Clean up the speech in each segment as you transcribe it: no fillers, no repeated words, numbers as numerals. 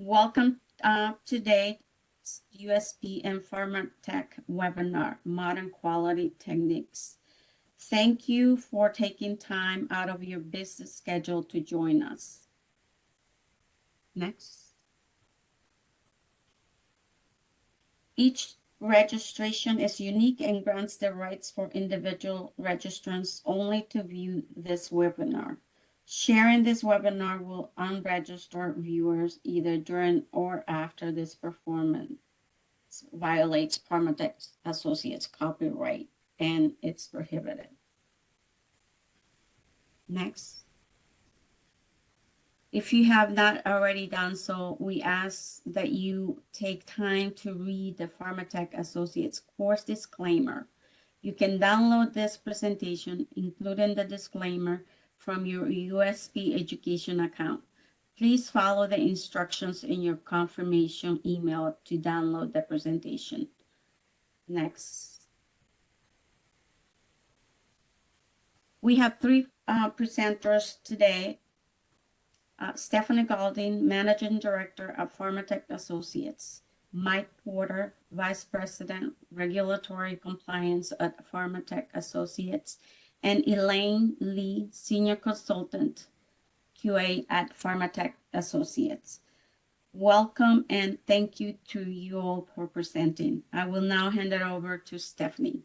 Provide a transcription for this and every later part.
Welcome today's USP and Pharmatech webinar, Modern Quality Techniques. Thank you for taking time out of your busy schedule to join us. Next. Each registration is unique and grants the rights for individual registrants only to view this webinar. Sharing this webinar will unregister viewers either during or after this performance violates Pharmatech Associates copyright and it's prohibited. Next. If you have not already done so, we ask that you take time to read the Pharmatech Associates course disclaimer. You can download this presentation, including the disclaimer, from your USP Education account. Please follow the instructions in your confirmation email to download the presentation. Next. We have three presenters today. Stephanie Galding, Managing Director of Pharmatech Associates, Mike Porter, Vice President, Regulatory Compliance at Pharmatech Associates, and Elaine Lee, Senior Consultant, QA at Pharmatech Associates. Welcome and thank you to you all for presenting. I will now hand it over to Stephanie.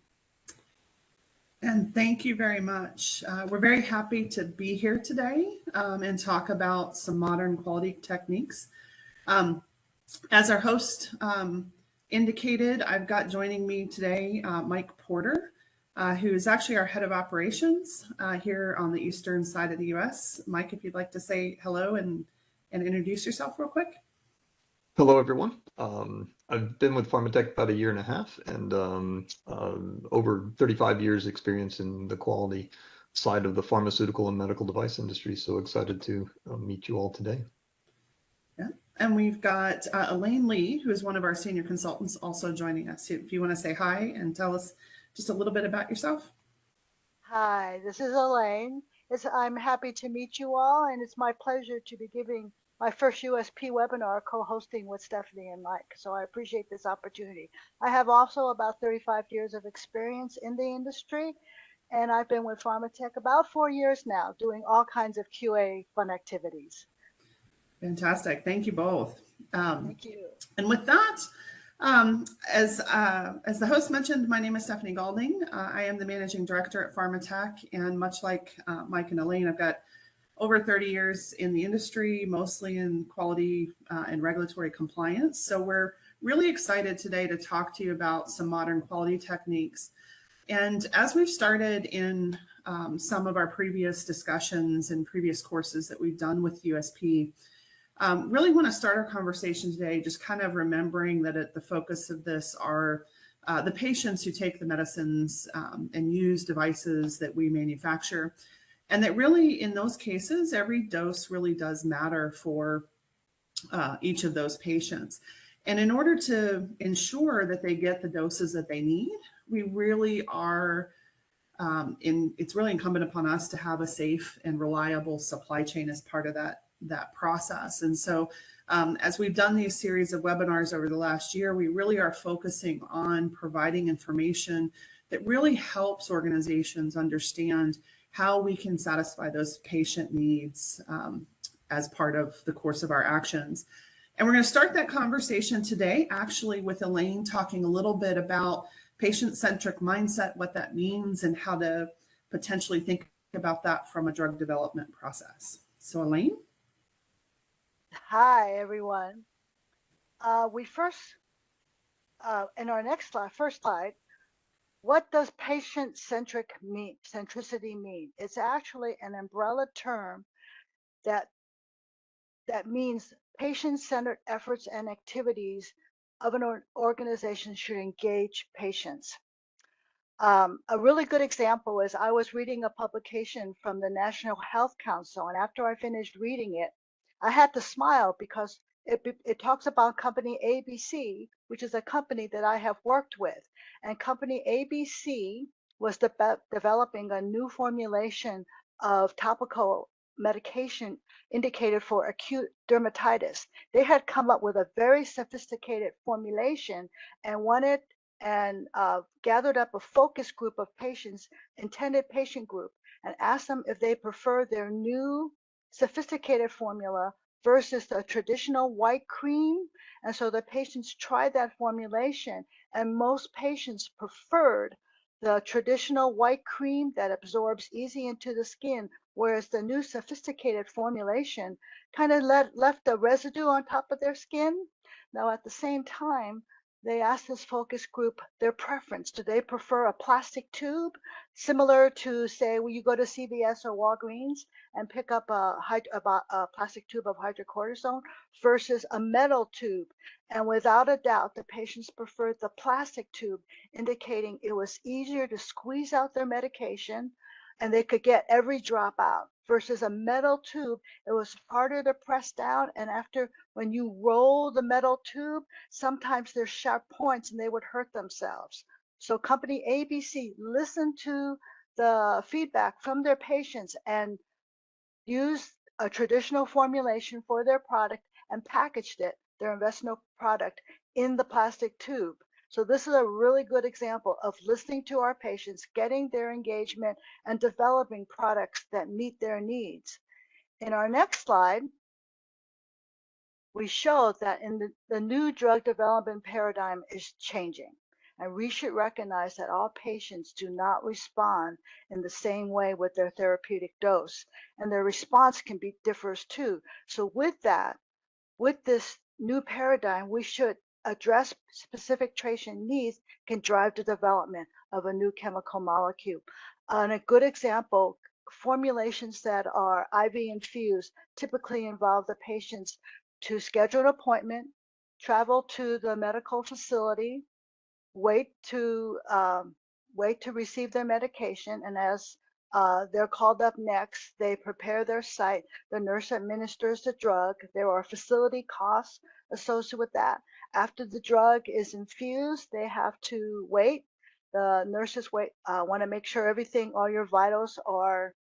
And thank you very much. We're very happy to be here today and talk about some modern quality techniques. As our host indicated, I've got joining me today Mike Porter, who is actually our head of operations here on the eastern side of the US. Mike, if you'd like to say hello and introduce yourself real quick. Hello, everyone. I've been with Pharmatech about 1.5 years and over 35 years experience in the quality side of the pharmaceutical and medical device industry. So excited to meet you all today. Yeah, and we've got Elaine Lee, who is one of our senior consultants, also joining us. If you want to say hi and tell us just a little bit about yourself. Hi, this is Elaine. I'm happy to meet you all, and it's my pleasure to be giving my first USP webinar co-hosting with Stephanie and Mike. So I appreciate this opportunity. I have also about 35 years of experience in the industry, and I've been with Pharmatech about 4 years now, doing all kinds of QA fun activities. Fantastic. Thank you both. Thank you. And with that, as the host mentioned, my name is Stephanie Galding. I am the managing director at Pharmatech, and much like Mike and Elaine, I've got over 30 years in the industry, mostly in quality and regulatory compliance. So we're really excited today to talk to you about some modern quality techniques. And as we've started in some of our previous discussions and previous courses that we've done with USP, really want to start our conversation today just kind of remembering that at the focus of this are the patients who take the medicines and use devices that we manufacture. And that really, in those cases, every dose really does matter for each of those patients. And in order to ensure that they get the doses that they need, we really are, it's really incumbent upon us to have a safe and reliable supply chain as part of that process. And so as we've done these series of webinars over the last year, we really are focusing on providing information that really helps organizations understand how we can satisfy those patient needs as part of the course of our actions. And we're going to start that conversation today actually with Elaine talking a little bit about patient-centric mindset, what that means, and how to potentially think about that from a drug development process. So Elaine? Hi, everyone. We first, in our next slide, first slide, what does centricity mean? It's actually an umbrella term that means patient-centered efforts and activities of an organization should engage patients. A really good example is I was reading a publication from the National Health Council, and after I finished reading it, I had to smile because it talks about company ABC, which is a company that I have worked with. And company ABC was developing a new formulation of topical medication indicated for acute dermatitis. They had come up with a very sophisticated formulation and wanted and gathered up a focus group of patients, intended patient group, and asked them if they prefer their new sophisticated formula versus the traditional white cream. And so the patients tried that formulation, and most patients preferred the traditional white cream that absorbs easy into the skin, whereas the new sophisticated formulation kind of left a residue on top of their skin. Now, at the same time, they asked this focus group their preference. Do they prefer a plastic tube, similar to, say, when you go to CVS or Walgreens and pick up a plastic tube of hydrocortisone versus a metal tube? And without a doubt, the patients preferred the plastic tube, indicating it was easier to squeeze out their medication and they could get every drop out, versus a metal tube. It was harder to press down, and after, when you roll the metal tube, sometimes there's sharp points and they would hurt themselves. So company ABC listened to the feedback from their patients and used a traditional formulation for their product and packaged it, their Investno product, in the plastic tube. So this is a really good example of listening to our patients, getting their engagement, and developing products that meet their needs. In our next slide, we show that in the new drug development paradigm is changing. And we should recognize that all patients do not respond in the same way with their therapeutic dose, and their response can be differs too. So with that, with this new paradigm, we should address specific patient needs can drive the development of a new chemical molecule. And a good example, formulations that are IV infused typically involve the patients to schedule an appointment, travel to the medical facility, wait to receive their medication, and as they're called up next, they prepare their site. The nurse administers the drug. There are facility costs associated with that. After the drug is infused, they have to wait. The nurses want to make sure everything, all your vitals are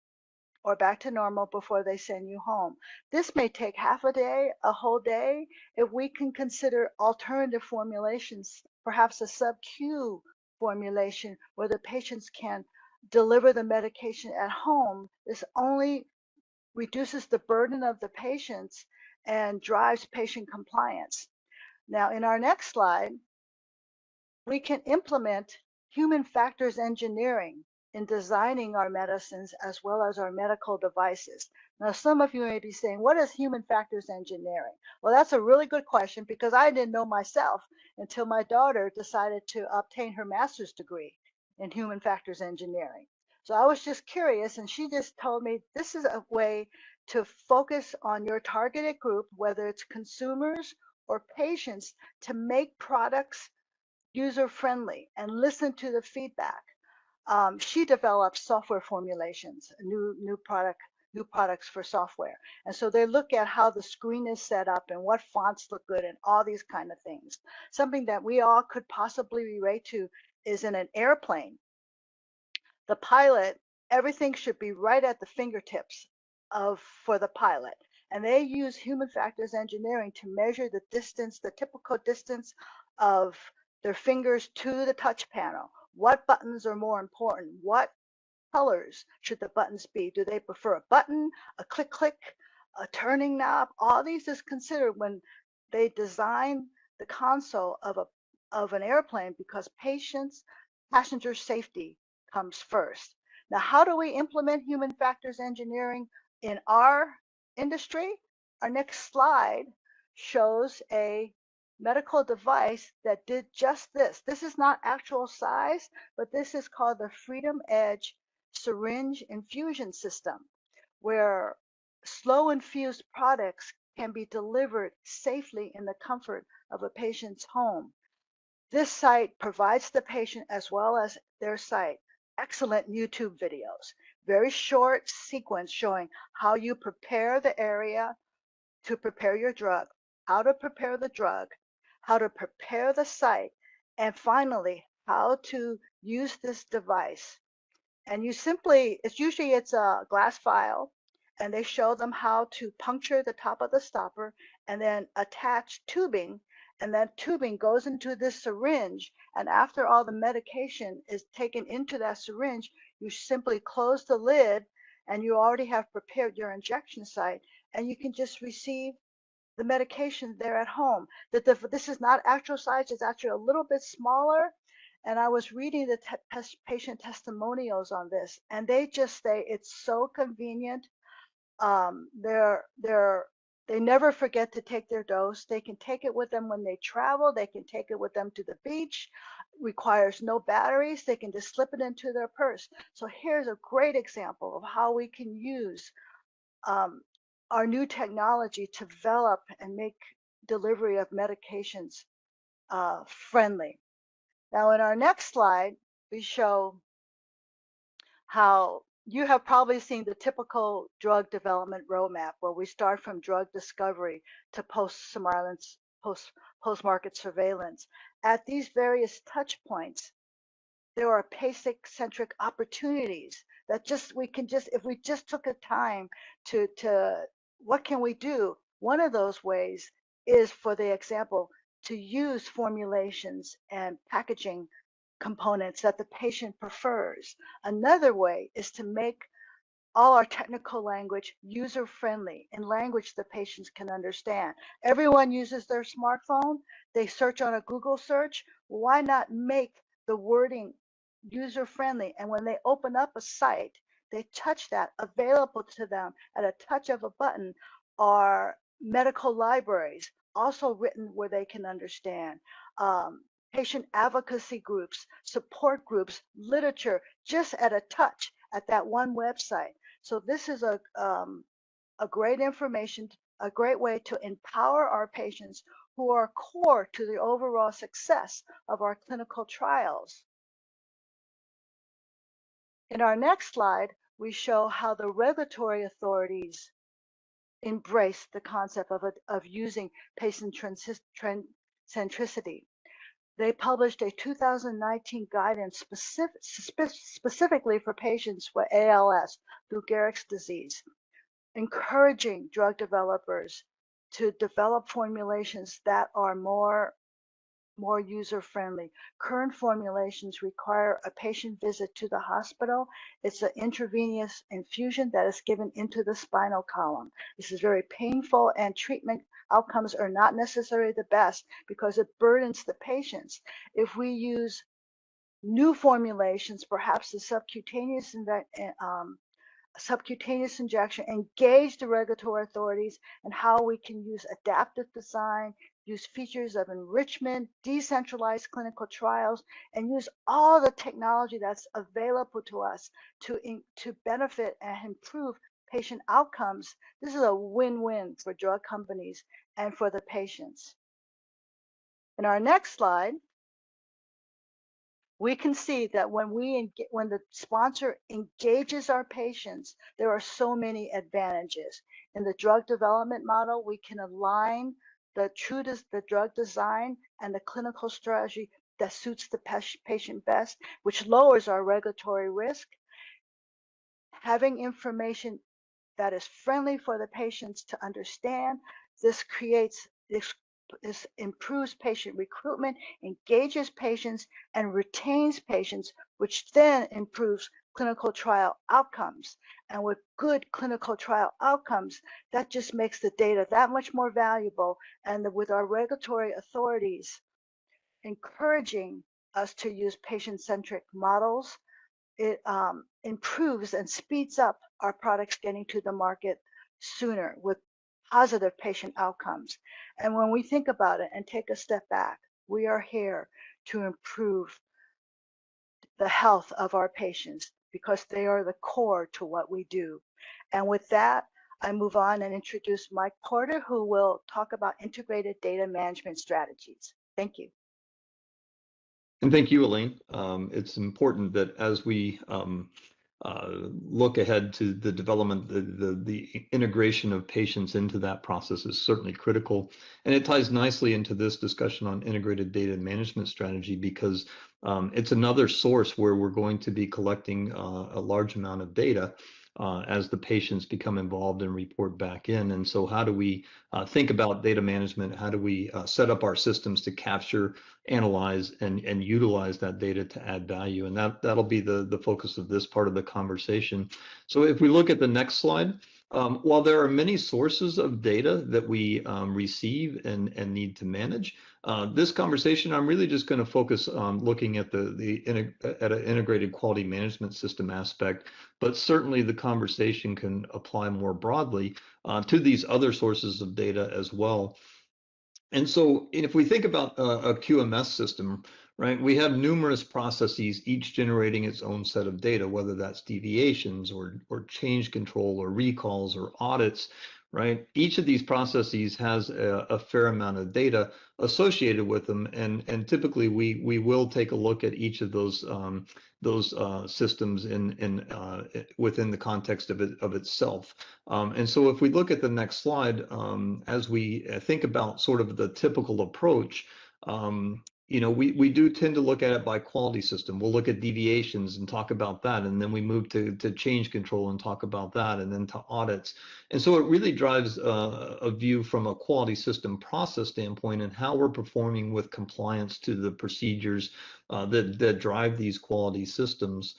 or back to normal before they send you home. This may take half a day, a whole day. If we can consider alternative formulations, perhaps a sub-Q formulation where the patients can deliver the medication at home, this only reduces the burden of the patients and drives patient compliance. Now, in our next slide, we can implement human factors engineering in designing our medicines as well as our medical devices. Now, some of you may be saying, what is human factors engineering? Well, that's a really good question, because I didn't know myself until my daughter decided to obtain her master's degree in human factors engineering. So I was just curious, and she just told me this is a way to focus on your targeted group, whether it's consumers or patients, to make products user-friendly and listen to the feedback. She develops software formulations, new products for software. And so they look at how the screen is set up and what fonts look good and all these kind of things. Something that we all could possibly relate to is in an airplane. The pilot, everything should be right at the fingertips for the pilot. And they use human factors engineering to measure the distance, the typical distance of their fingers to the touch panel. What buttons are more important? What colors should the buttons be? Do they prefer a button, a click click, a turning knob? All these is considered when they design the console of an airplane, because passenger safety comes first. Now, how do we implement human factors engineering in our industry? Our next slide shows a medical device that did just this. This is not actual size, but this is called the Freedom Edge syringe infusion system, where slow infused products can be delivered safely in the comfort of a patient's home. This site provides the patient, as well as their site, excellent YouTube videos, very short sequence showing how you prepare the area to prepare your drug, how to prepare the drug, how to prepare the site, and finally, how to use this device. And you simply, it's a glass vial, and they show them how to puncture the top of the stopper and then attach tubing, and that tubing goes into this syringe, and after all the medication is taken into that syringe, you simply close the lid and you already have prepared your injection site, and you can just receive the medication there at home. This is not actual size, it's actually a little bit smaller. And I was reading the patient testimonials on this, and they just say it's so convenient. um, they're they're they never forget to take their dose. They can take it with them when they travel. They can take it with them to the beach. Requires no batteries. They can just slip it into their purse. So here's a great example of how we can use um, our new technology to develop and make delivery of medications friendly. Now, in our next slide, we show how you have probably seen the typical drug development roadmap where we start from drug discovery to post-surveillance, post-market surveillance. At these various touch points, there are patient-centric opportunities that we can just, if we just took a time to what can we do? One of those ways is, for the example, to use formulations and packaging components that the patient prefers. Another way is to make all our technical language user-friendly in language the patients can understand. Everyone uses their smartphone. They search on a Google search. Why not make the wording user-friendly? And when they open up a site, they touch that, available to them at a touch of a button, are medical libraries, also written where they can understand. Patient advocacy groups, support groups, literature, just at a touch at that one website. So this is a great information, a great way to empower our patients who are core to the overall success of our clinical trials. In our next slide, we show how the regulatory authorities embrace the concept of using patient-centricity. They published a 2019 guidance specifically for patients with ALS, Lou Gehrig's disease, encouraging drug developers to develop formulations that are more user-friendly. Current formulations require a patient visit to the hospital. It's an intravenous infusion that is given into the spinal column. This is very painful, and treatment outcomes are not necessarily the best because it burdens the patients. If we use new formulations, perhaps the subcutaneous injection, engage the regulatory authorities and how we can use adaptive design, use features of enrichment, decentralized clinical trials, and use all the technology that's available to us to benefit and improve patient outcomes. This is a win-win for drug companies and for the patients. In our next slide, we can see that when the sponsor engages our patients, there are so many advantages. In the drug development model, we can align the drug design and the clinical strategy that suits the patient best, which lowers our regulatory risk. Having information that is friendly for the patients to understand, this improves patient recruitment, engages patients, and retains patients, which then improves clinical trial outcomes. And with good clinical trial outcomes, that just makes the data that much more valuable. And with our regulatory authorities encouraging us to use patient-centric models, it improves and speeds up our products getting to the market sooner with positive patient outcomes. And when we think about it and take a step back, we are here to improve the health of our patients because they are the core to what we do. And with that, I move on and introduce Mike Porter, who will talk about integrated data management strategies. Thank you. And thank you, Elaine. It's important that as we look ahead to the development, the integration of patients into that process is certainly critical. And it ties nicely into this discussion on integrated data management strategy, because it's another source where we're going to be collecting a large amount of data as the patients become involved and report back in. And so how do we think about data management? How do we set up our systems to capture, analyze, and utilize that data to add value? And that'll be the focus of this part of the conversation. So if we look at the next slide, while there are many sources of data that we receive and need to manage, this conversation, I'm really just going to focus on looking at an integrated quality management system aspect, but certainly the conversation can apply more broadly to these other sources of data as well. And so if we think about a QMS system, right, we have numerous processes, each generating its own set of data, whether that's deviations or change control or recalls or audits, right? Each of these processes has a fair amount of data associated with them, and typically we will take a look at each of those systems within the context of itself. And so if we look at the next slide, as we think about sort of the typical approach, we do tend to look at it by quality system. We'll look at deviations and talk about that, and then we move to change control and talk about that, and then to audits. And so it really drives a view from a quality system process standpoint and how we're performing with compliance to the procedures that drive these quality systems.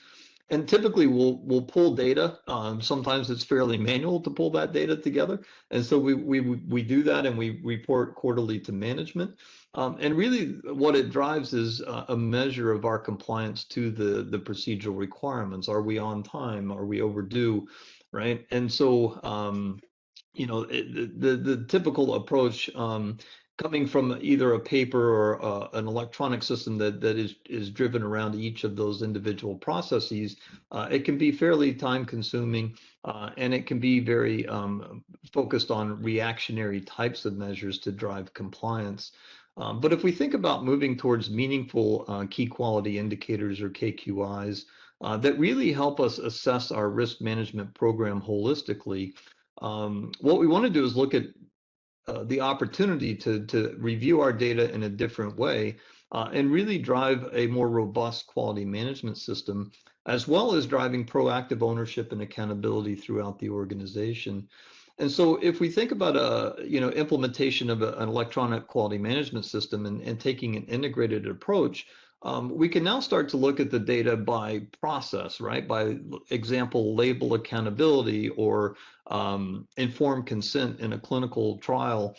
And typically we'll pull data. Sometimes it's fairly manual to pull that data together. And so we do that, and we report quarterly to management. And really what it drives is a measure of our compliance to the procedural requirements. Are we on time? Are we overdue? Right. And so, the typical approach, coming from either a paper or an electronic system that is driven around each of those individual processes, it can be fairly time consuming, and it can be very focused on reactionary types of measures to drive compliance. But if we think about moving towards meaningful key quality indicators, or KQIs, that really help us assess our risk management program holistically, what we want to do is look at the opportunity to review our data in a different way, and really drive a more robust quality management system, as well as driving proactive ownership and accountability throughout the organization. And so if we think about implementation of an electronic quality management system and taking an integrated approach, we can now start to look at the data by process, right? By example, label accountability, or informed consent in a clinical trial,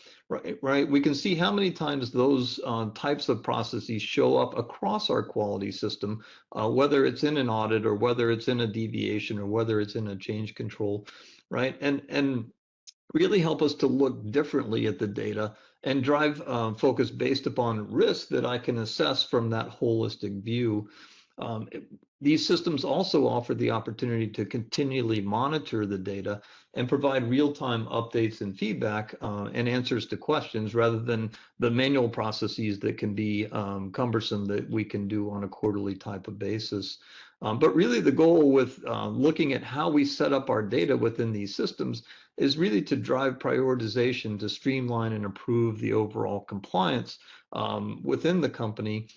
right? We can see how many times those types of processes show up across our quality system, whether it's in an audit, or whether it's in a deviation, or whether it's in a change control, right? And really help us to look differently at the data and drive focus based upon risk that I can assess from that holistic view. These systems also offer the opportunity to continually monitor the data and provide real-time updates and feedback and answers to questions, rather than the manual processes that can be cumbersome that we can do on a quarterly type of basis. But really the goal with looking at how we set up our data within these systems is really to drive prioritization, to streamline and improve the overall compliance within the company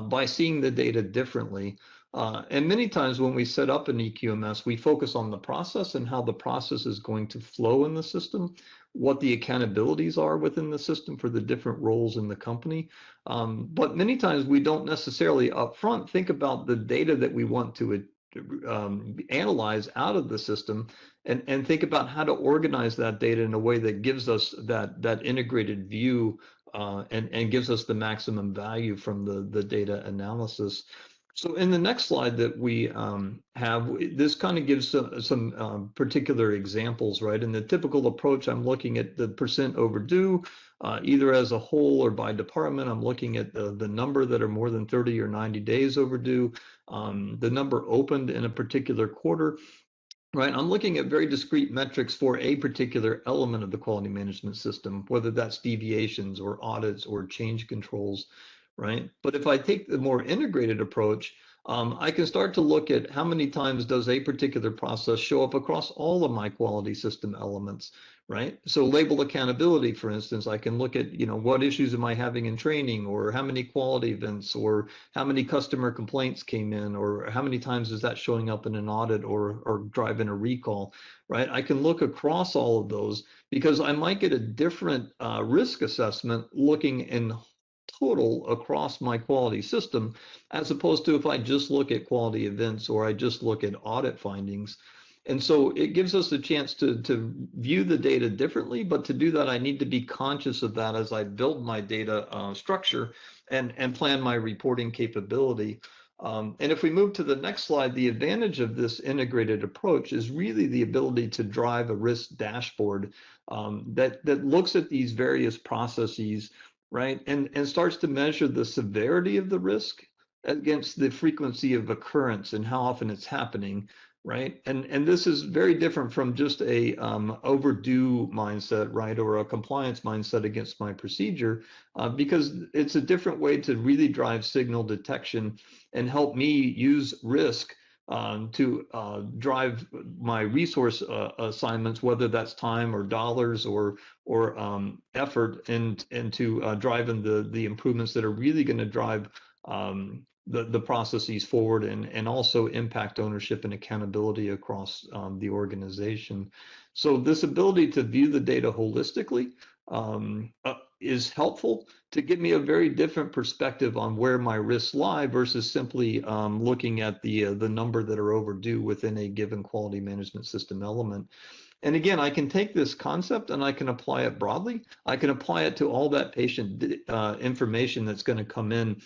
by seeing the data differently. And many times when we set up an EQMS, we focus on the process and how the process is going to flow in the system, what the accountabilities are within the system for the different roles in the company. But many times we don't necessarily upfront think about the data that we want to analyze out of the system, and think about how to organize that data in a way that gives us that integrated view and gives us the maximum value from the data analysis. So in the next slide that we have, this kind of gives some particular examples, right? In the typical approach, I'm looking at the percent overdue, either as a whole or by department. I'm looking at the number that are more than 30 or 90 days overdue, the number opened in a particular quarter, right? I'm looking at very discrete metrics for a particular element of the quality management system, whether that's deviations or audits or change controls, right? But if I take the more integrated approach, I can start to look at how many times does a particular process show up across all of my quality system elements, right? So label accountability, for instance, I can look at, what issues am I having in training, or how many quality events, or how many customer complaints came in, or how many times is that showing up in an audit or driving a recall, right? I can look across all of those because I might get a different risk assessment looking in total across my quality system, as opposed to if I just look at quality events or I just look at audit findings. And so it gives us a chance to view the data differently, but to do that, I need to be conscious of that as I build my data structure and plan my reporting capability. And if we move to the next slide, the advantage of this integrated approach is really the ability to drive a risk dashboard that looks at these various processes, right, and starts to measure the severity of the risk against the frequency of occurrence and how often it's happening, right? And this is very different from just a overdue mindset, right, or a compliance mindset against my procedure, because it's a different way to really drive signal detection and help me use risk to drive my resource assignments, whether that's time or dollars or effort, and to driving the improvements that are really going to drive the processes forward and also impact ownership and accountability across the organization. So this ability to view the data holistically is helpful to give me a very different perspective on where my risks lie versus simply looking at the number that are overdue within a given quality management system element. And again, I can take this concept and I can apply it broadly. I can apply it to all that patient information that's going to come in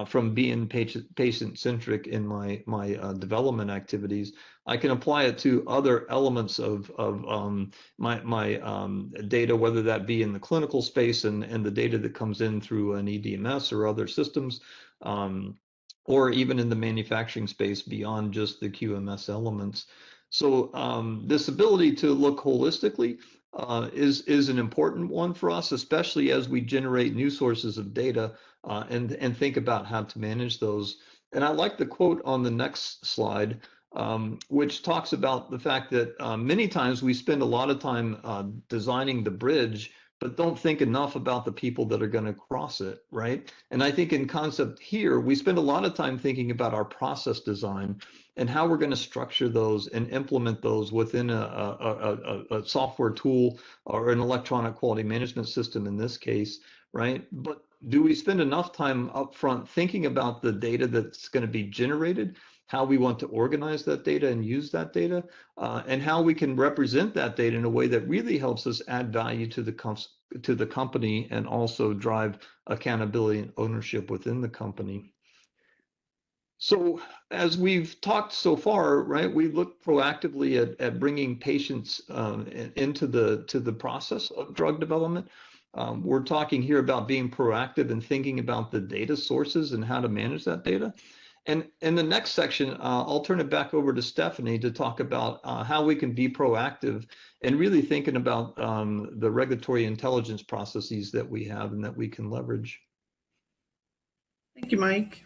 from being patient-centric in my development activities. I can apply it to other elements of my data, whether that be in the clinical space and the data that comes in through an EDMS or other systems, or even in the manufacturing space beyond just the QMS elements. So this ability to look holistically is an important one for us, especially as we generate new sources of data and think about how to manage those. And I like the quote on the next slide, which talks about the fact that many times we spend a lot of time designing the bridge, but don't think enough about the people that are going to cross it, right? And I think in concept here, we spend a lot of time thinking about our process design and how we're going to structure those and implement those within a software tool or an electronic quality management system in this case, right? But do we spend enough time upfront thinking about the data that's going to be generated, how we want to organize that data and use that data, and how we can represent that data in a way that really helps us add value to the company and also drive accountability and ownership within the company? So as we've talked so far, right, we look proactively at bringing patients into the process of drug development. We're talking here about being proactive and thinking about the data sources and how to manage that data. And in the next section, I'll turn it back over to Stephanie to talk about how we can be proactive and really thinking about the regulatory intelligence processes that we have and that we can leverage. Thank you, Mike.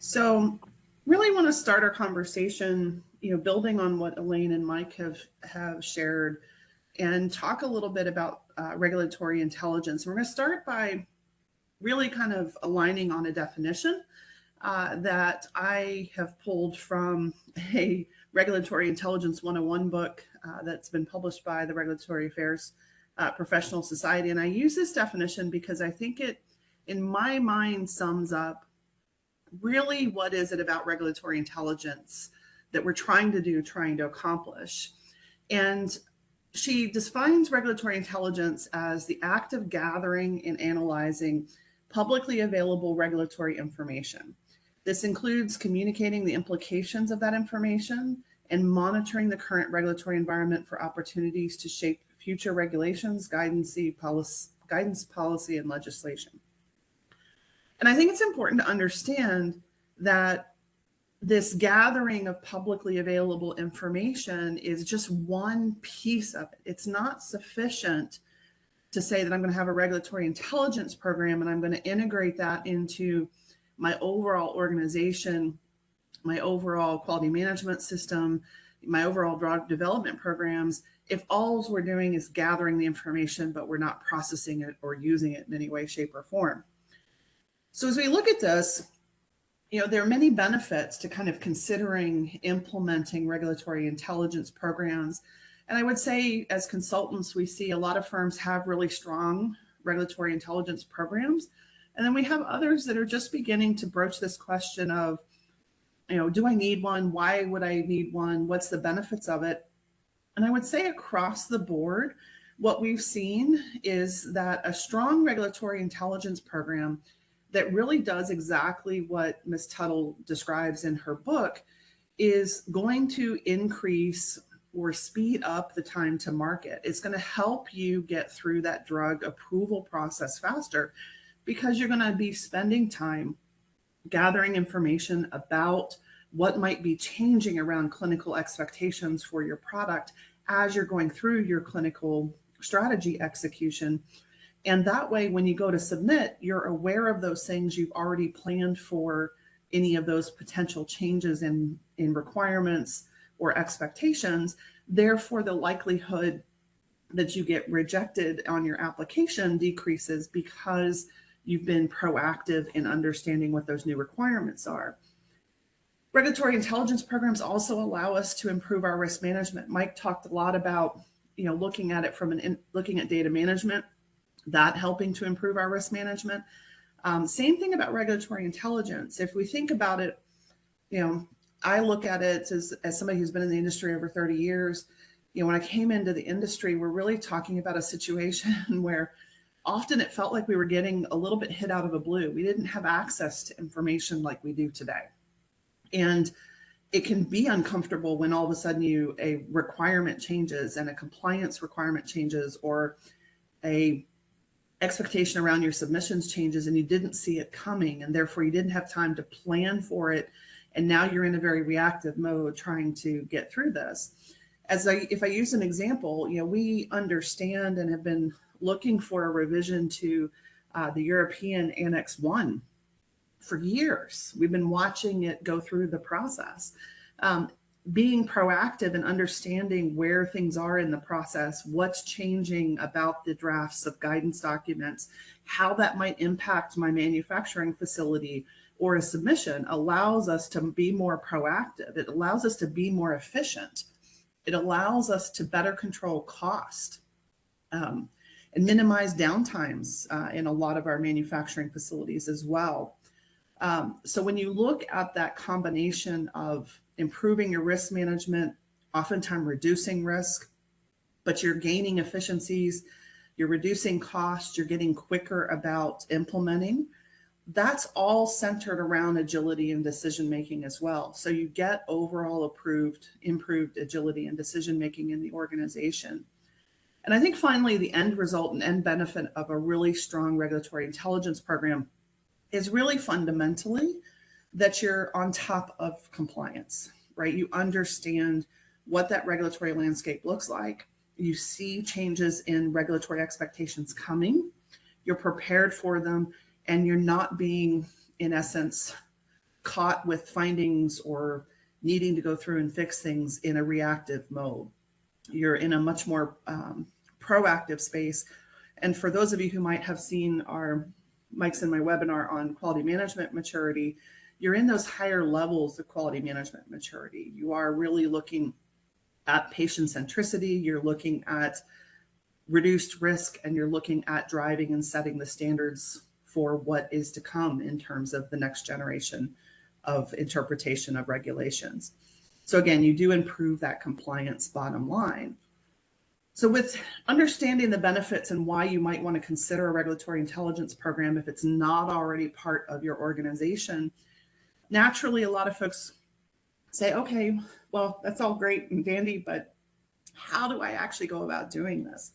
So really want to start our conversation, building on what Elaine and Mike have shared, and talk a little bit about regulatory intelligence. We're going to start by really kind of aligning on a definition that I have pulled from a Regulatory Intelligence 101 book that's been published by the Regulatory Affairs Professional Society. And I use this definition because I think it, in my mind, sums up really what is it about regulatory intelligence that we're trying to accomplish. And she defines regulatory intelligence as the act of gathering and analyzing publicly available regulatory information. This includes communicating the implications of that information and monitoring the current regulatory environment for opportunities to shape future regulations, guidance policy, and legislation. And I think it's important to understand that this gathering of publicly available information is just one piece of it. It's not sufficient to say that I'm going to have a regulatory intelligence program and I'm going to integrate that into my overall organization my overall quality management system, my overall drug development programs, if all we're doing is gathering the information, but we're not processing it or using it in any way, shape, or form. So as we look at this, there are many benefits to kind of considering implementing regulatory intelligence programs. And I would say as consultants, we see a lot of firms have really strong regulatory intelligence programs. And then we have others that are just beginning to broach this question of, do I need one? Why would I need one? What's the benefits of it? And I would say across the board, what we've seen is that a strong regulatory intelligence program that really does exactly what Ms. Tuttle describes in her book is going to increase or speed up the time to market. It's going to help you get through that drug approval process faster because you're going to be spending time gathering information about what might be changing around clinical expectations for your product as you're going through your clinical strategy execution. And that way, when you go to submit, you're aware of those things. You've already planned for any of those potential changes in requirements or expectations. Therefore, the likelihood that you get rejected on your application decreases because you've been proactive in understanding what those new requirements are. Regulatory intelligence programs also allow us to improve our risk management. Mike talked a lot about, looking at it looking at data management, that helping to improve our risk management. Same thing about regulatory intelligence. If we think about it, I look at it as somebody who's been in the industry over 30 years. When I came into the industry, we're really talking about a situation where often it felt like we were getting a little bit hit out of the blue. We didn't have access to information like we do today. And it can be uncomfortable when all of a sudden a requirement changes and a compliance requirement changes, or a expectation around your submissions changes and you didn't see it coming, and therefore you didn't have time to plan for it. And now you're in a very reactive mode trying to get through this. If I use an example, we understand and have been looking for a revision to the European Annex 1 for years. We've been watching it go through the process. Being proactive and understanding where things are in the process, what's changing about the drafts of guidance documents, how that might impact my manufacturing facility or a submission, allows us to be more proactive. It allows us to be more efficient. It allows us to better control cost and minimize downtimes in a lot of our manufacturing facilities as well. So when you look at that combination of improving your risk management, oftentimes reducing risk, but you're gaining efficiencies, you're reducing costs, you're getting quicker about implementing, that's all centered around agility and decision making as well. So you get overall improved agility and decision making in the organization. And I think finally, the end result and end benefit of a really strong regulatory intelligence program is really fundamentally that you're on top of compliance, right? You understand what that regulatory landscape looks like. You see changes in regulatory expectations coming. You're prepared for them, and you're not being, in essence, caught with findings or needing to go through and fix things in a reactive mode. You're in a much more proactive space. And for those of you who might have seen Mike's in my webinar on quality management maturity, you're in those higher levels of quality management maturity. You are really looking at patient centricity, you're looking at reduced risk, and you're looking at driving and setting the standards for what is to come in terms of the next generation of interpretation of regulations. So again, you do improve that compliance bottom line. So with understanding the benefits and why you might want to consider a regulatory intelligence program if it's not already part of your organization, naturally a lot of folks say, okay, well, that's all great and dandy, but how do I actually go about doing this?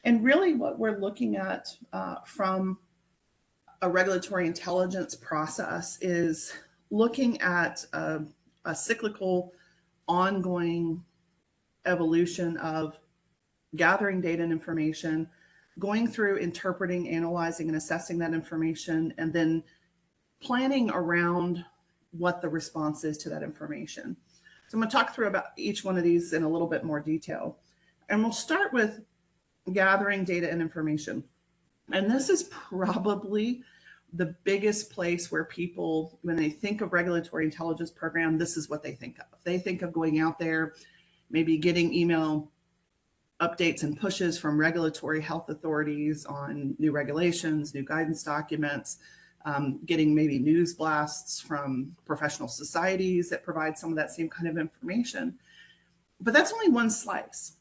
And really what we're looking at from a regulatory intelligence process is looking at a cyclical, ongoing evolution of gathering data and information, going through interpreting, analyzing, and assessing that information, and then planning around what the response is to that information. So I'm going to talk through about each one of these in a little bit more detail. And we'll start with gathering data and information. And this is probably the biggest place where people, when they think of regulatory intelligence program, this is what they think of. They think of going out there, maybe getting email updates and pushes from regulatory health authorities on new regulations, new guidance documents, getting maybe news blasts from professional societies that provide some of that same kind of information. But that's only one slice.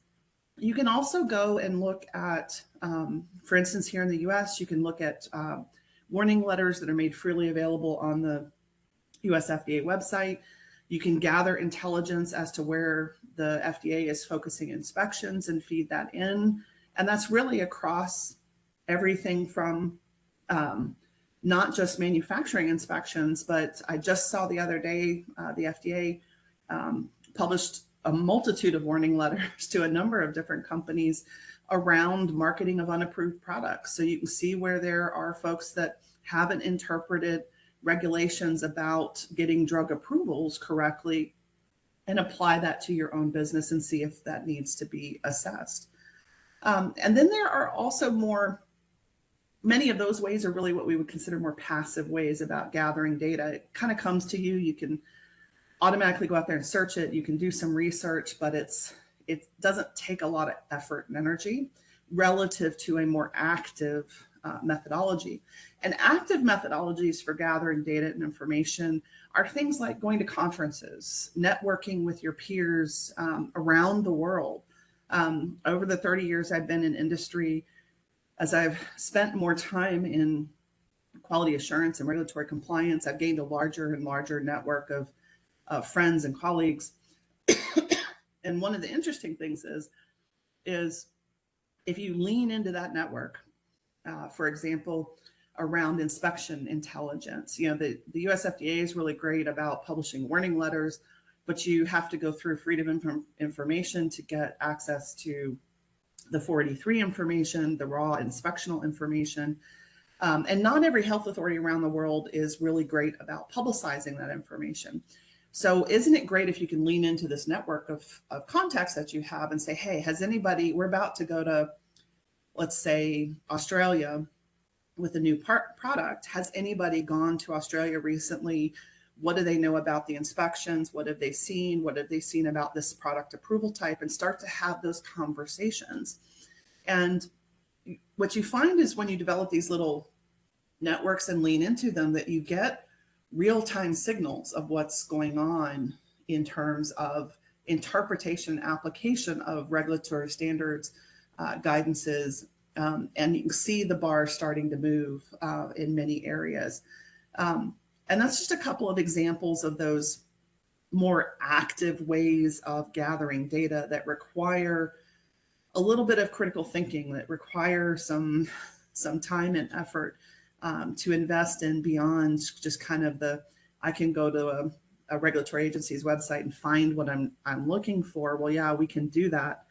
You can also go and look at, for instance, here in the US, you can look at warning letters that are made freely available on the US FDA website. You can gather intelligence as to where the FDA is focusing inspections and feed that in. And that's really across everything from not just manufacturing inspections, but I just saw the other day, the FDA published a multitude of warning letters to a number of different companies around marketing of unapproved products. So you can see where there are folks that haven't interpreted regulations about getting drug approvals correctly and apply that to your own business and see if that needs to be assessed. And then there are also many of those ways are really what we would consider more passive ways about gathering data. It kind of comes to you. You can automatically go out there and search it. You can do some research, but it doesn't take a lot of effort and energy relative to a more active methodology. And active methodologies for gathering data and information are things like going to conferences, networking with your peers around the world. Over the 30 years I've been in industry, as I've spent more time in quality assurance and regulatory compliance, I've gained a larger and larger network of friends and colleagues. And one of the interesting things is if you lean into that network, for example, around inspection intelligence, you know, the US FDA is really great about publishing warning letters, but you have to go through freedom of information to get access to the 483 information, the raw inspectional information. And not every health authority around the world is really great about publicizing that information. So isn't it great if you can lean into this network of contacts that you have and say, hey, has anybody, we're about to go to, let's say, Australia with a new product. Has anybody gone to Australia recently? What do they know about the inspections? What have they seen? What have they seen about this product approval type? And start to have those conversations. And what you find is when you develop these little networks and lean into them, that you get real-time signals of what's going on in terms of interpretation and application of regulatory standards, guidances, and you can see the bar starting to move in many areas. And that's just a couple of examples of those more active ways of gathering data that require a little bit of critical thinking, that require some time and effort to invest in beyond just kind of I can go to a regulatory agency's website and find what I'm looking for. Well, yeah, we can do that.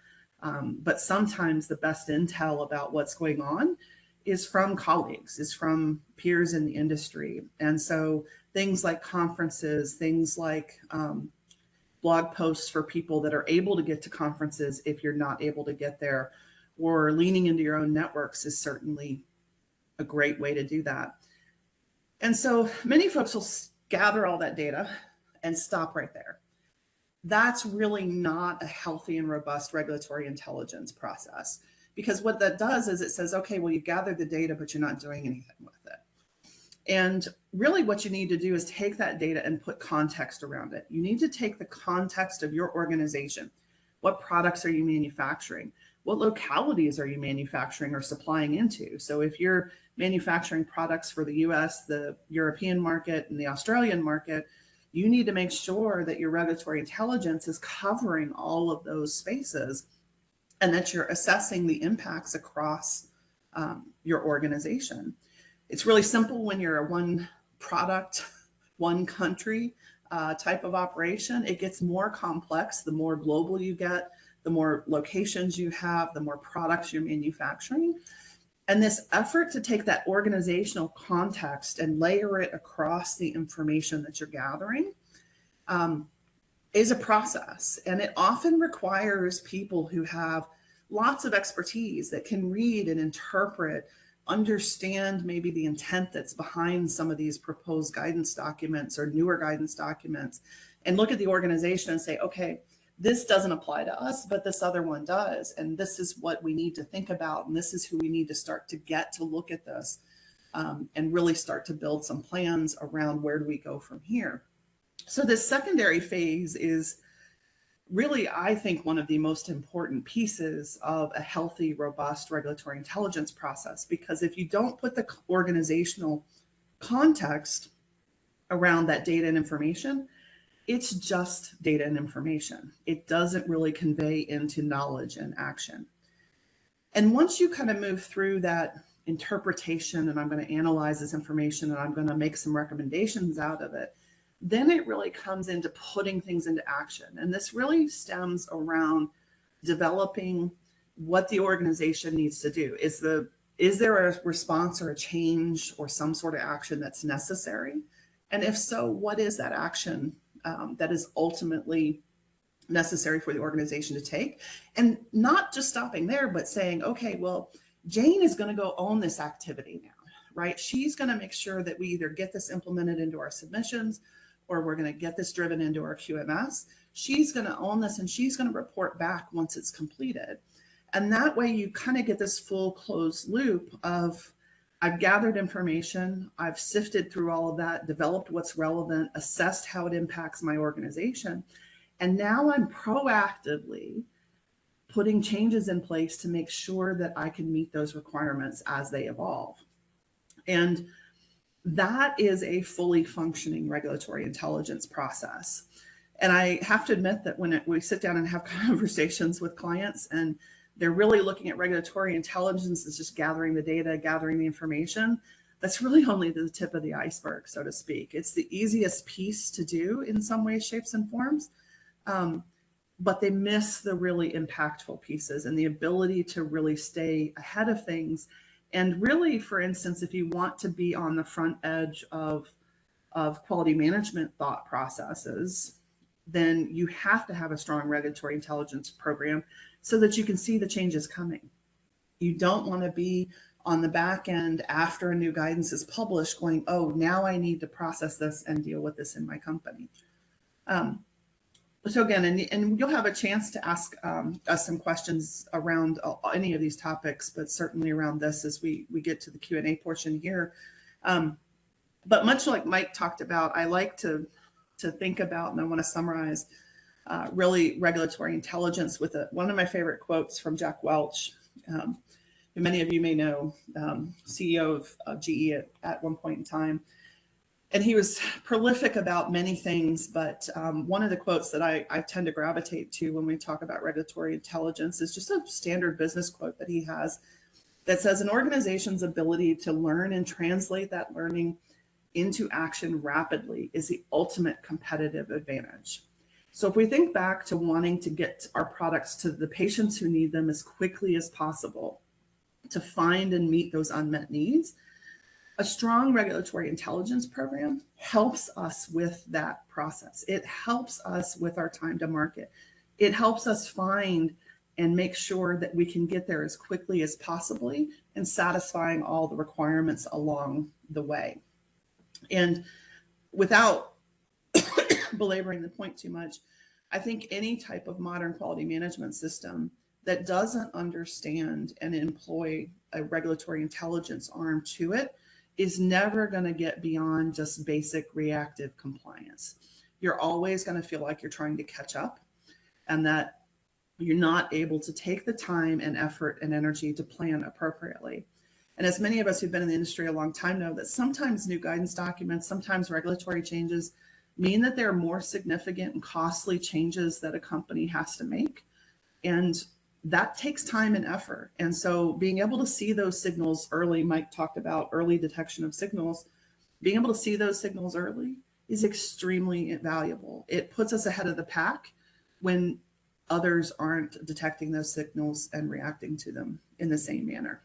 But sometimes the best intel about what's going on is from colleagues, is from peers in the industry. And so things like conferences, things like blog posts for people that are able to get to conferences if you're not able to get there, or leaning into your own networks is certainly a great way to do that. And so many folks will gather all that data and stop right there. That's really not a healthy and robust regulatory intelligence process, because what that does is it says, okay, well, you gathered the data, but you're not doing anything with it. And really what you need to do is take that data and put context around it. You need to take the context of your organization. What products are you manufacturing? What localities are you manufacturing or supplying into? So if you're manufacturing products for the US, the European market, and the Australian market, you need to make sure that your regulatory intelligence is covering all of those spaces and that you're assessing the impacts across your organization. It's really simple when you're a one product, one country type of operation. It gets more complex the more global you get, the more locations you have, the more products you're manufacturing. And this effort to take that organizational context and layer it across the information that you're gathering is a process. And it often requires people who have lots of expertise that can read and interpret, understand maybe the intent that's behind some of these proposed guidance documents or newer guidance documents, and look at the organization and say, okay, this doesn't apply to us, but this other one does. And this is what we need to think about. And this is who we need to start to get to look at this and really start to build some plans around where do we go from here. So this secondary phase is really, I think, one of the most important pieces of a healthy, robust regulatory intelligence process, because if you don't put the organizational context around that data and information, it's just data and information. It doesn't really convey into knowledge and action. And once you kind of move through that interpretation, and I'm going to analyze this information and I'm going to make some recommendations out of it, then it really comes into putting things into action. And this really stems around developing what the organization needs to do. Is there a response or a change or some sort of action that's necessary? And if so, what is that action that is ultimately necessary for the organization to take? And not just stopping there, but saying, okay, well, Jane is going to go own this activity now, right? She's going to make sure that we either get this implemented into our submissions or we're going to get this driven into our QMS. She's going to own this and she's going to report back once it's completed. And that way you kind of get this full closed loop of, I've gathered information, I've sifted through all of that, developed what's relevant, assessed how it impacts my organization. And now I'm proactively putting changes in place to make sure that I can meet those requirements as they evolve. And that is a fully functioning regulatory intelligence process. And I have to admit that when we sit down and have conversations with clients and they're really looking at regulatory intelligence as just gathering the data, gathering the information, that's really only the tip of the iceberg, so to speak. It's the easiest piece to do in some ways, shapes, and forms. But they miss the really impactful pieces and the ability to really stay ahead of things. And really, for instance, if you want to be on the front edge of quality management thought processes, then you have to have a strong regulatory intelligence program so that you can see the changes coming. You don't want to be on the back end after a new guidance is published going, oh, now I need to process this and deal with this in my company. So again, and you'll have a chance to ask us some questions around any of these topics, but certainly around this as we get to the Q&A portion here. But much like Mike talked about, I like to think about, and I want to summarize really regulatory intelligence with one of my favorite quotes from Jack Welch, who many of you may know, CEO of GE at one point in time. And he was prolific about many things, but one of the quotes that I tend to gravitate to when we talk about regulatory intelligence is just a standard business quote that he has that says an organization's ability to learn and translate that learning into action rapidly is the ultimate competitive advantage. So if we think back to wanting to get our products to the patients who need them as quickly as possible, to find and meet those unmet needs, a strong regulatory intelligence program helps us with that process. It helps us with our time to market. It helps us find and make sure that we can get there as quickly as possibly and satisfying all the requirements along the way. And without belaboring the point too much, I think any type of modern quality management system that doesn't understand and employ a regulatory intelligence arm to it is never going to get beyond just basic reactive compliance. You're always going to feel like you're trying to catch up and that you're not able to take the time and effort and energy to plan appropriately. And as many of us who've been in the industry a long time know that sometimes new guidance documents, sometimes regulatory changes mean that there are more significant and costly changes that a company has to make. And that takes time and effort. And so being able to see those signals early, Mike talked about early detection of signals, being able to see those signals early is extremely valuable. It puts us ahead of the pack when others aren't detecting those signals and reacting to them in the same manner.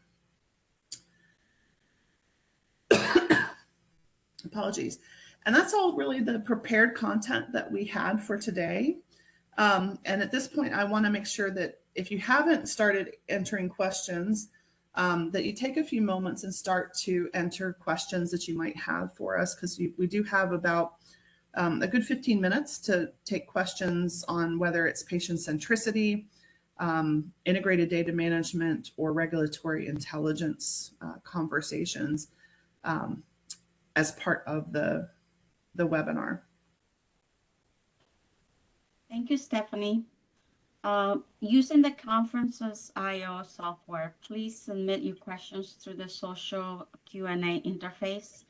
Apologies. And that's all really the prepared content that we had for today. And at this point, I want to make sure that if you haven't started entering questions, that you take a few moments and start to enter questions that you might have for us, because we do have about a good 15 minutes to take questions on whether it's patient centricity, integrated data management, or regulatory intelligence conversations as part of the webinar. Thank you, Stephanie. Using the Conferences.io software, please submit your questions through the social Q&A interface.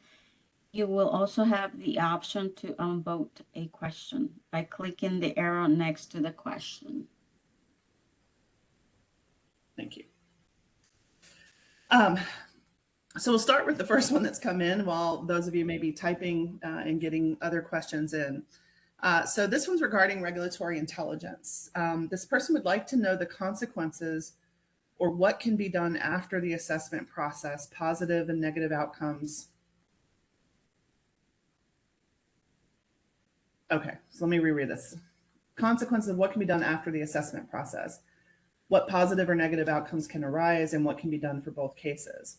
You will also have the option to unvote a question by clicking the arrow next to the question. Thank you. So we'll start with the first one that's come in while those of you may be typing and getting other questions in. So this one's regarding regulatory intelligence. This person would like to know the consequences or what can be done after the assessment process, positive and negative outcomes. Okay, so let me reread this. Consequences of what can be done after the assessment process. What positive or negative outcomes can arise and what can be done for both cases.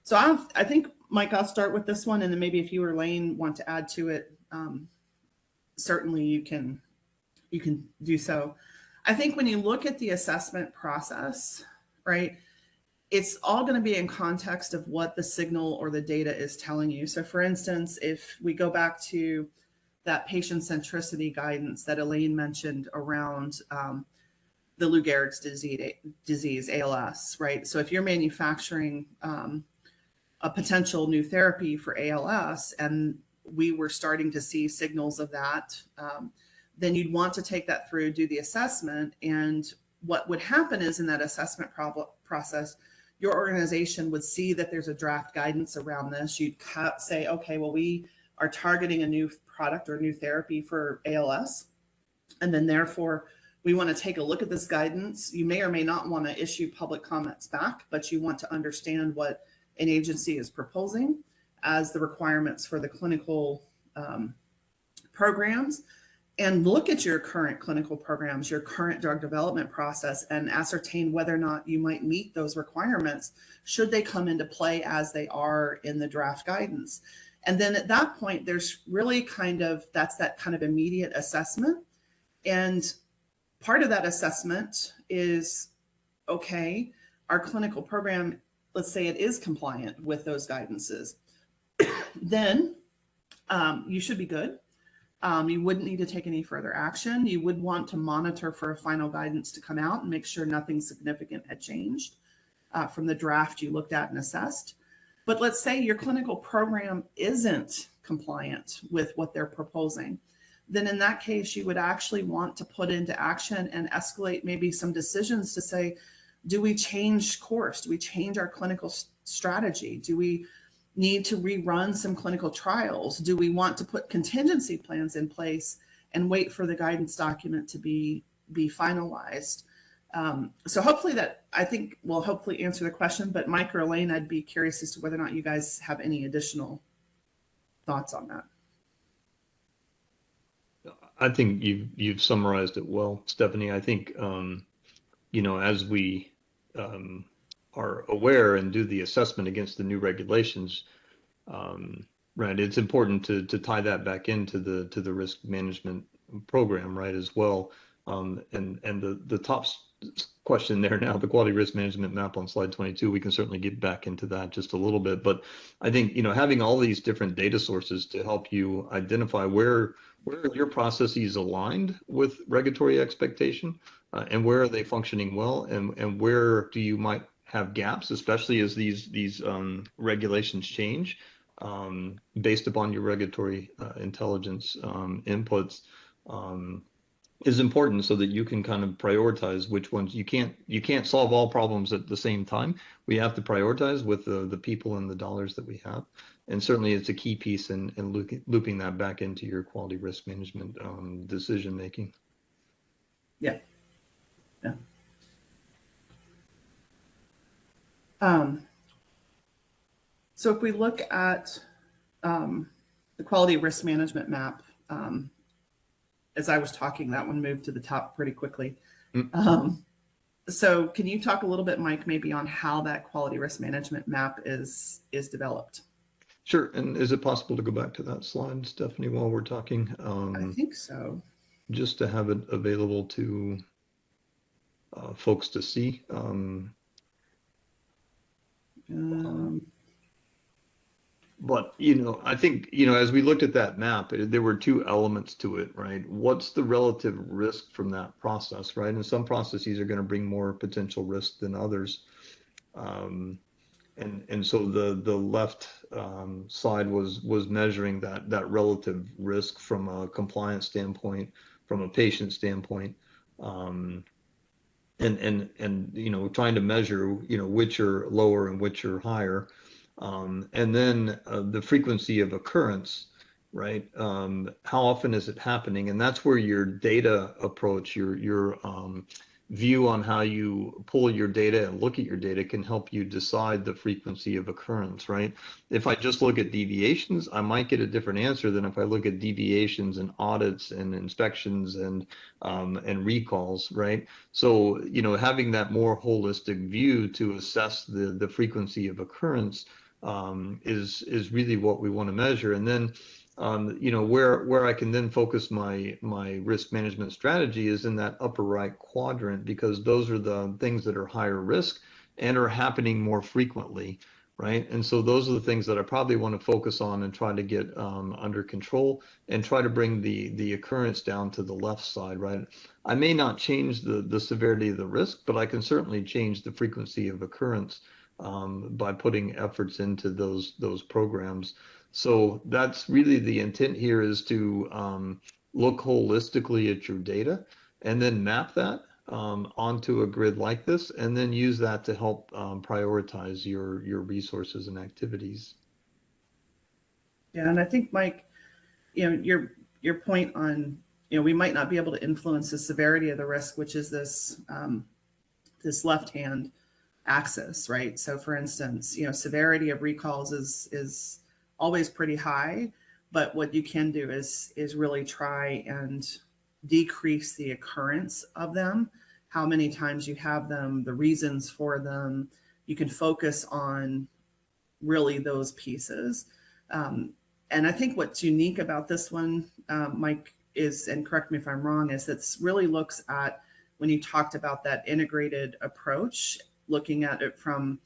So I think, Mike, I'll start with this one, and then maybe if you or Lane want to add to it, certainly you can do so. I think when you look at the assessment process, right, it's all going to be in context of what the signal or the data is telling you. So for instance, if we go back to that patient centricity guidance that Elaine mentioned around the Lou Gehrig's disease, ALS, right? So if you're manufacturing a potential new therapy for ALS, and we were starting to see signals of that, then you'd want to take that through, do the assessment. And what would happen is in that assessment process, your organization would see that there's a draft guidance around this. You'd say, okay, well, we are targeting a new product or a new therapy for ALS. And then therefore, we want to take a look at this guidance. You may or may not want to issue public comments back, but you want to understand what an agency is proposing as the requirements for the clinical programs, and look at your current clinical programs, your current drug development process, and ascertain whether or not you might meet those requirements should they come into play as they are in the draft guidance. And then at that point, there's really that's that kind of immediate assessment. And part of that assessment is, okay, our clinical program, let's say it is compliant with those guidances, then you should be good. You wouldn't need to take any further action. You would want to monitor for a final guidance to come out and make sure nothing significant had changed from the draft you looked at and assessed. But let's say your clinical program isn't compliant with what they're proposing. Then in that case, you would actually want to put into action and escalate maybe some decisions to say, do we change course? Do we change our clinical strategy? Do we need to rerun some clinical trials? Do we want to put contingency plans in place and wait for the guidance document to be finalized? So hopefully that, I think, will hopefully answer the question. But Mike or Elaine, I'd be curious as to whether or not you guys have any additional thoughts on that. I think you've summarized it well, Stephanie. I think as we are aware and do the assessment against the new regulations, right, it's important to tie that back into the risk management program, right, as well. And the top question there now, the quality risk management map on slide 22, we can certainly get back into that just a little bit. But I think having all these different data sources to help you identify where are your processes aligned with regulatory expectation, and where are they functioning well, and where do you might have gaps, especially as these regulations change based upon your regulatory intelligence inputs, is important, so that you can kind of prioritize which ones. You can't solve all problems at the same time. We have to prioritize with the people and the dollars that we have. And certainly it's a key piece in looping that back into your quality risk management decision making. Yeah. So if we look at the quality risk management map, as I was talking, that one moved to the top pretty quickly. So can you talk a little bit, Mike, maybe on how that quality risk management map is developed? Sure. And is it possible to go back to that slide, Stephanie, while we're talking? I think so. Just to have it available to folks to see. But, I think, as we looked at that map, there were two elements to it, right? What's the relative risk from that process, right? And some processes are going to bring more potential risk than others. And so the left side was measuring that relative risk from a compliance standpoint, from a patient standpoint, and trying to measure which are lower and which are higher, and then the frequency of occurrence, right? How often is it happening? And that's where your data approach, your view on how you pull your data and look at your data can help you decide the frequency of occurrence, right? If I just look at deviations, I might get a different answer than if I look at deviations and audits and inspections and recalls, right? So, having that more holistic view to assess the frequency of occurrence is really what we want to measure. And then, where I can then focus my risk management strategy is in that upper right quadrant, because those are the things that are higher risk and are happening more frequently, right? And so those are the things that I probably want to focus on and try to get under control and try to bring the occurrence down to the left side, right? I may not change the severity of the risk, but I can certainly change the frequency of occurrence by putting efforts into those programs. So that's really the intent here, is to look holistically at your data and then map that onto a grid like this, and then use that to help prioritize your resources and activities. Yeah, and I think, Mike, your point on, we might not be able to influence the severity of the risk, which is this this left hand axis, right? So for instance, severity of recalls is always pretty high, but what you can do is really try and decrease the occurrence of them, how many times you have them, the reasons for them. You can focus on really those pieces. And I think what's unique about this one, Mike, is, and correct me if I'm wrong, is it really looks at, when you talked about that integrated approach, looking at it from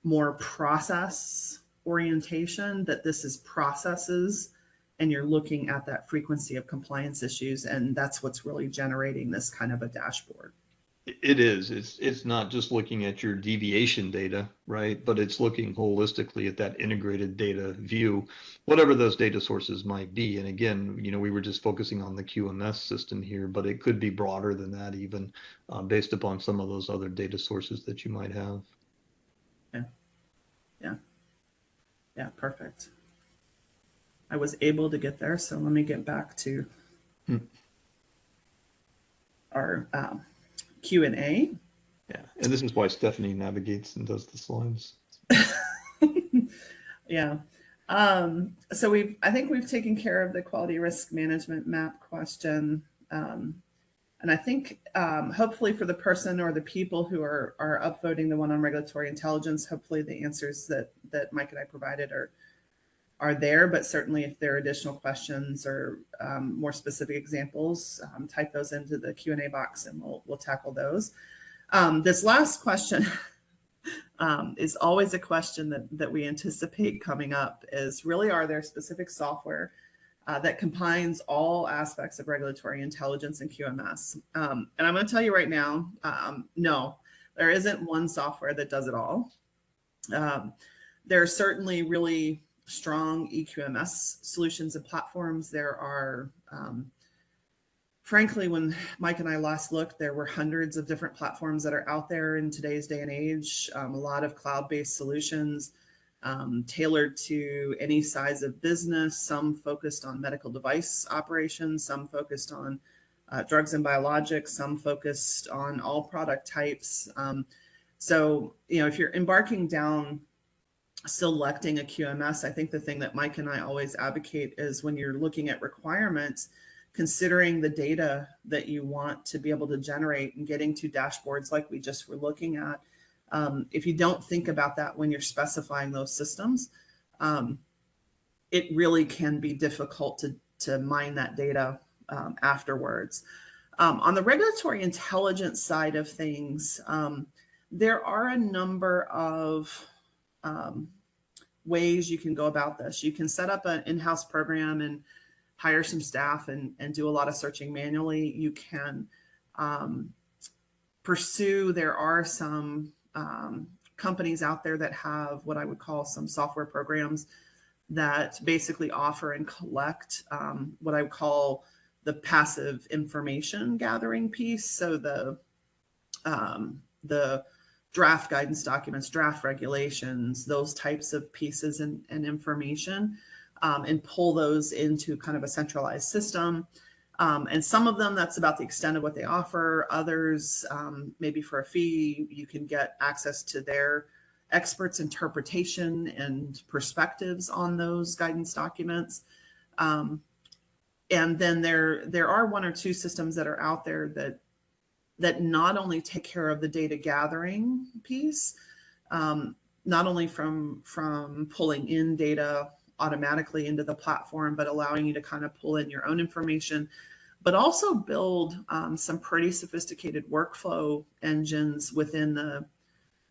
more process orientation, that this is processes, and you're looking at that frequency of compliance issues, and that's what's really generating this kind of a dashboard. It is. It's not just looking at your deviation data, right? But it's looking holistically at that integrated data view, whatever those data sources might be. And again, we were just focusing on the QMS system here, but it could be broader than that, even based upon some of those other data sources that you might have. Yeah, perfect. I was able to get there, so let me get back to our Q&A. Yeah, and this is why Stephanie navigates and does the slides. Yeah. So I think we've taken care of the quality risk management map question. And I think hopefully for the person or the people who are upvoting the one on regulatory intelligence, hopefully the answers that Mike and I provided are there, but certainly if there are additional questions or more specific examples, type those into the Q&A box and we'll tackle those. This last question is always a question that we anticipate coming up, is really, are there specific software that combines all aspects of regulatory intelligence and QMS? And I'm going to tell you right now, no, there isn't one software that does it all. There are certainly really strong EQMS solutions and platforms. There are, frankly, when Mike and I last looked, there were hundreds of different platforms that are out there in today's day and age, a lot of cloud-based solutions tailored to any size of business, some focused on medical device operations, some focused on drugs and biologics, some focused on all product types. So, if you're embarking down selecting a QMS, I think the thing that Mike and I always advocate is when you're looking at requirements, considering the data that you want to be able to generate and getting to dashboards like we just were looking at. If you don't think about that when you're specifying those systems, it really can be difficult to mine that data afterwards. On the regulatory intelligence side of things, there are a number of ways you can go about this. You can set up an in-house program and hire some staff and do a lot of searching manually. You can pursue, there are some companies out there that have what I would call some software programs that basically offer and collect what I would call the passive information gathering piece. So the draft guidance documents, draft regulations, those types of pieces and information, and pull those into kind of a centralized system. And some of them, that's about the extent of what they offer. Others, maybe for a fee, you can get access to their experts' interpretation and perspectives on those guidance documents. And then there are one or two systems that are out there that not only take care of the data gathering piece, not only from pulling in data automatically into the platform, but allowing you to kind of pull in your own information, but also build some pretty sophisticated workflow engines within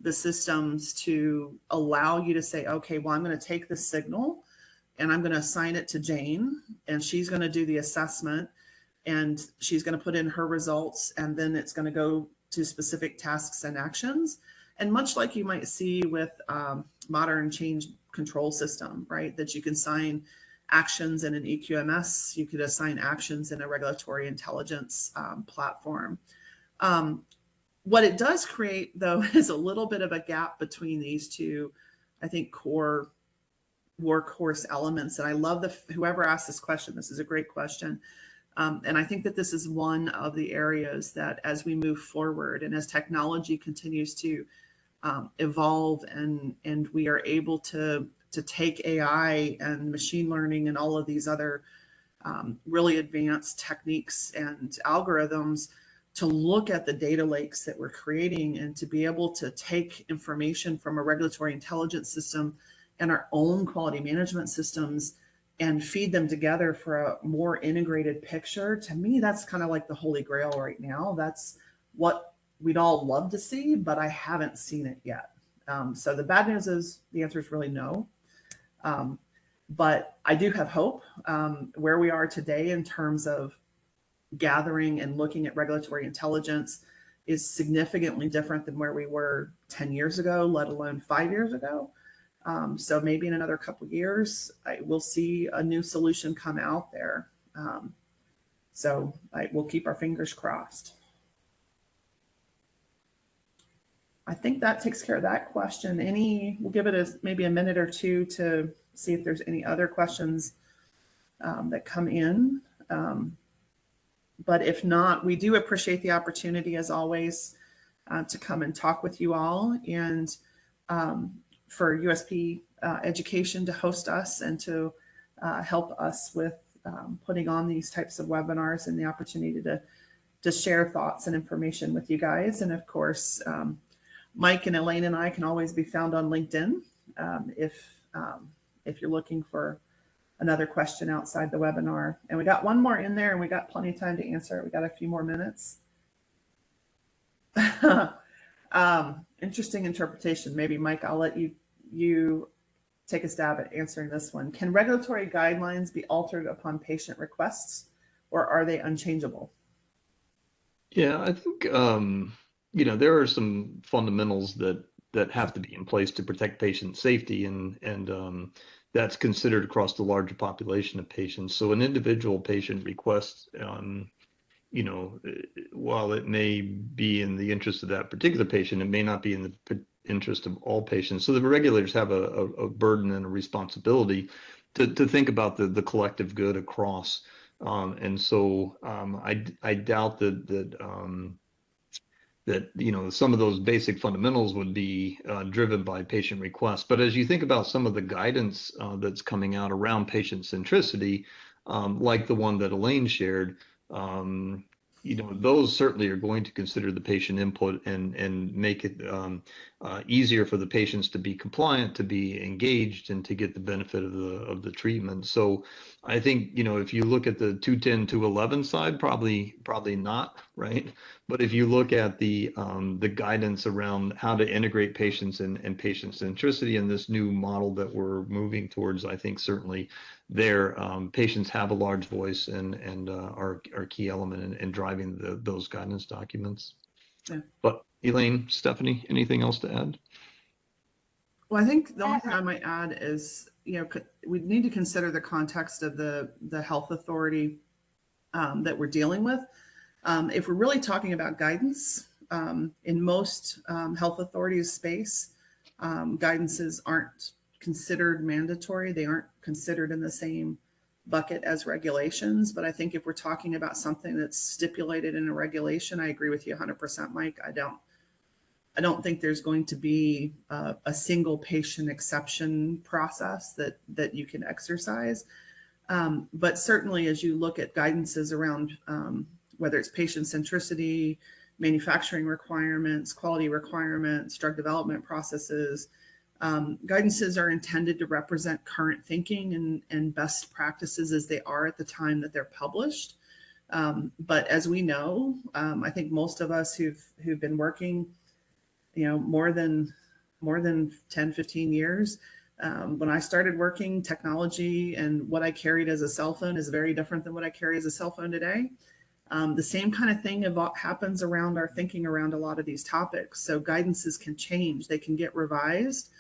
the systems to allow you to say, okay, well, I'm going to take this signal and I'm going to assign it to Jane, and she's going to do the assessment, and she's going to put in her results, and then it's going to go to specific tasks and actions. And much like you might see with modern change control system, right, that you can assign actions in an EQMS, you could assign actions in a regulatory intelligence platform. What it does create, though, is a little bit of a gap between these two, I think, core workhorse elements. And I love whoever asked this question. This is a great question. And I think that this is one of the areas that as we move forward and as technology continues to evolve and we are able to take AI and machine learning and all of these other really advanced techniques and algorithms to look at the data lakes that we're creating and to be able to take information from a regulatory intelligence system and our own quality management systems and feed them together for a more integrated picture. To me, that's kind of like the holy grail right now. That's what we'd all love to see, but I haven't seen it yet. So the bad news is the answer is really no. But I do have hope. Where we are today in terms of gathering and looking at regulatory intelligence is significantly different than where we were 10 years ago, let alone 5 years ago. So maybe in another couple of years, we'll see a new solution come out there. So we'll keep our fingers crossed. I think that takes care of that question. We'll give it maybe a minute or two to see if there's any other questions that come in. But if not, we do appreciate the opportunity, as always, to come and talk with you all, and for USP Education to host us and to help us with putting on these types of webinars and the opportunity to share thoughts and information with you guys. And of course, Mike and Elaine and I can always be found on LinkedIn if you're looking for another question outside the webinar. And we got one more in there, and we got plenty of time to answer it. We got a few more minutes. Interesting interpretation. Maybe, Mike, I'll let you take a stab at answering this one. Can regulatory guidelines be altered upon patient requests, or are they unchangeable? Yeah, I think there are some fundamentals that have to be in place to protect patient safety, and that's considered across the larger population of patients. So an individual patient request, while it may be in the interest of that particular patient, it may not be in the interest of all patients. So the regulators have a burden and a responsibility to think about the collective good across. And so I doubt that that, you know, some of those basic fundamentals would be driven by patient requests. But as you think about some of the guidance that's coming out around patient centricity, like the one that Elaine shared, you know, those certainly are going to consider the patient input and make it easier for the patients to be compliant, to be engaged, and to get the benefit of the treatment. So I think, you know, if you look at the 210, 211 side, probably not, right? But if you look at the guidance around how to integrate patients and patient centricity in this new model that we're moving towards, I think certainly there, patients have a large voice and are a key element in driving those guidance documents. Yeah. But Elaine, Stephanie, anything else to add? Well, I think the only thing I might add is, you know, we need to consider the context of the health authority that we're dealing with. If we're really talking about guidance, in most health authorities space, guidances aren't considered mandatory. They aren't considered in the same bucket as regulations. But I think if we're talking about something that's stipulated in a regulation, I agree with you 100%, Mike. I don't think there's going to be a single patient exception process that you can exercise. But certainly as you look at guidances around whether it's patient centricity, manufacturing requirements, quality requirements, drug development processes, guidances are intended to represent current thinking and best practices as they are at the time that they're published. But as we know, I think most of us who've been working, you know, more than 10, 15 years, when I started working, technology and what I carried as a cell phone is very different than what I carry as a cell phone today. The same kind of thing happens around our thinking around a lot of these topics. So guidances can change, they can get revised.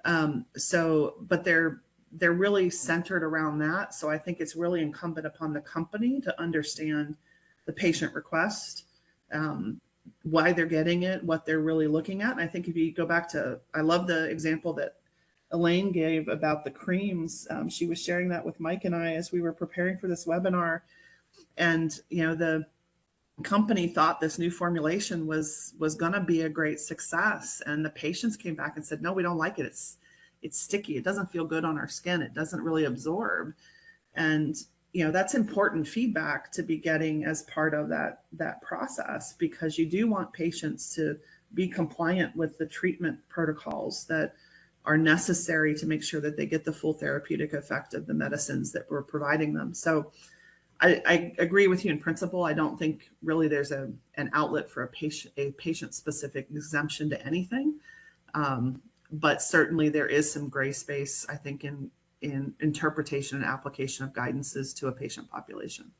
But they're really centered around that. So I think it's really incumbent upon the company to understand the patient request, why they're getting it, what they're really looking at. And I think if you go back to, I love the example that Elaine gave about the creams. She was sharing that with Mike and I as we were preparing for this webinar. And, you know, the company thought this new formulation was going to be a great success. And the patients came back and said, no, we don't like it. It's sticky. It doesn't feel good on our skin. It doesn't really absorb. And, you know, that's important feedback to be getting as part of that process, because you do want patients to be compliant with the treatment protocols that are necessary to make sure that they get the full therapeutic effect of the medicines that we're providing them. So I agree with you in principle. I don't think really there's an outlet for a patient-specific exemption to anything. But certainly there is some gray space, I think, in interpretation and application of guidances to a patient population.